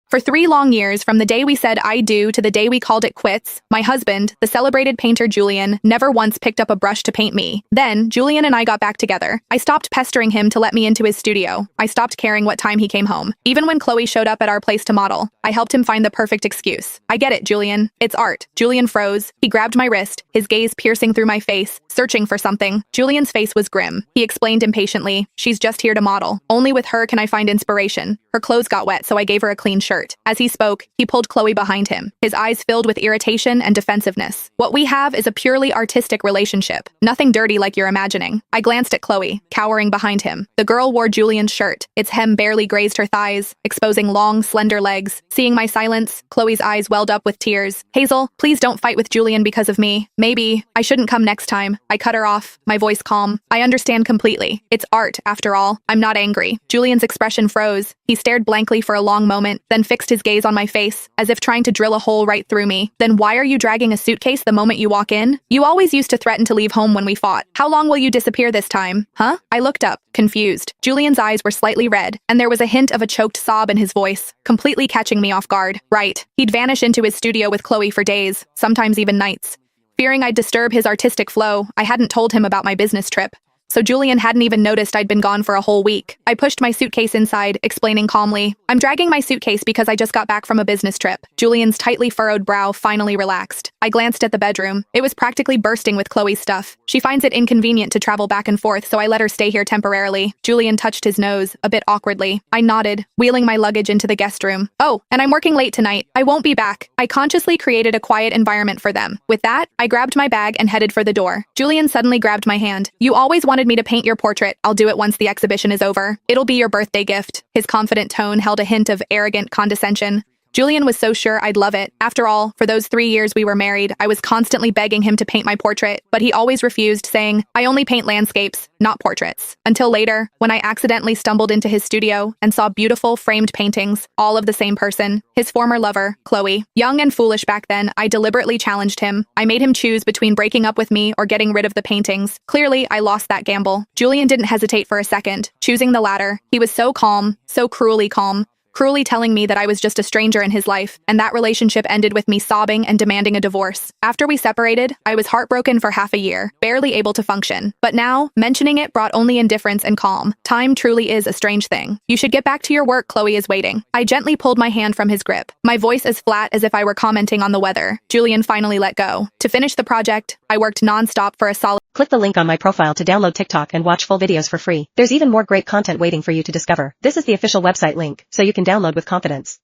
For 3 long years, from the day we said I do to the day we called it quits, my husband, the celebrated painter Julian, never once picked up a brush to paint me. Then, Julian and I got back together. I stopped pestering him to let me into his studio. I stopped caring what time he came home. Even when Chloe showed up at our place to model, I helped him find the perfect excuse. I get it, Julian. It's art. Julian froze. He grabbed my wrist, his gaze piercing through my face, searching for something. Julian's face was grim. He explained impatiently, "She's just here to model. Only with her can I find inspiration. Her clothes got wet, so I gave her a clean shirt." As he spoke, he pulled Chloe behind him, his eyes filled with irritation and defensiveness. "What we have is a purely artistic relationship. Nothing dirty like you're imagining." I glanced at Chloe, cowering behind him. The girl wore Julian's shirt. Its hem barely grazed her thighs, exposing long, slender legs. Seeing my silence, Chloe's eyes welled up with tears. "Hazel, please don't fight with Julian because of me. Maybe I shouldn't come next time." I cut her off, my voice calm. "I understand completely. It's art, after all. I'm not angry." Julian's expression froze. He stared blankly for a long moment, then fixed his gaze on my face, as if trying to drill a hole right through me. "Then why are you dragging a suitcase the moment you walk in? You always used to threaten to leave home when we fought. How long will you disappear this time? Huh?" I looked up, confused. Julian's eyes were slightly red, and there was a hint of a choked sob in his voice, completely catching me off guard. Right. He'd vanish into his studio with Chloe for days, sometimes even nights. Fearing I'd disturb his artistic flow, I hadn't told him about my business trip. So Julian hadn't even noticed I'd been gone for a whole week. I pushed my suitcase inside, explaining calmly, "I'm dragging my suitcase because I just got back from a business trip." Julian's tightly furrowed brow finally relaxed. I glanced at the bedroom. It was practically bursting with Chloe's stuff. "She finds it inconvenient to travel back and forth, so I let her stay here temporarily." Julian touched his nose, a bit awkwardly. I nodded, wheeling my luggage into the guest room. "Oh, and I'm working late tonight. I won't be back." I consciously created a quiet environment for them. With that, I grabbed my bag and headed for the door. Julian suddenly grabbed my hand. "You always wanted me to paint your portrait. I'll do it once the exhibition is over. It'll be your birthday gift." His confident tone held a hint of arrogant condescension. Julian was so sure I'd love it. After all, for those 3 years we were married, I was constantly begging him to paint my portrait, but he always refused, saying, "I only paint landscapes, not portraits." Until later, when I accidentally stumbled into his studio and saw beautiful framed paintings, all of the same person, his former lover, Chloe. Young and foolish back then, I deliberately challenged him. I made him choose between breaking up with me or getting rid of the paintings. Clearly, I lost that gamble. Julian didn't hesitate for a second, choosing the latter. He was so calm, so cruelly calm. Cruelly telling me that I was just a stranger in his life, and that relationship ended with me sobbing and demanding a divorce. After we separated, I was heartbroken for half a year, barely able to function. But now, mentioning it brought only indifference and calm. Time truly is a strange thing. "You should get back to your work, Chloe is waiting." I gently pulled my hand from his grip, my voice as flat as if I were commenting on the weather. Julian finally let go. To finish the project, I worked non-stop for a solid— Click the link on my profile to download TikTok and watch full videos for free. There's even more great content waiting for you to discover. This is the official website link, so you can download with confidence.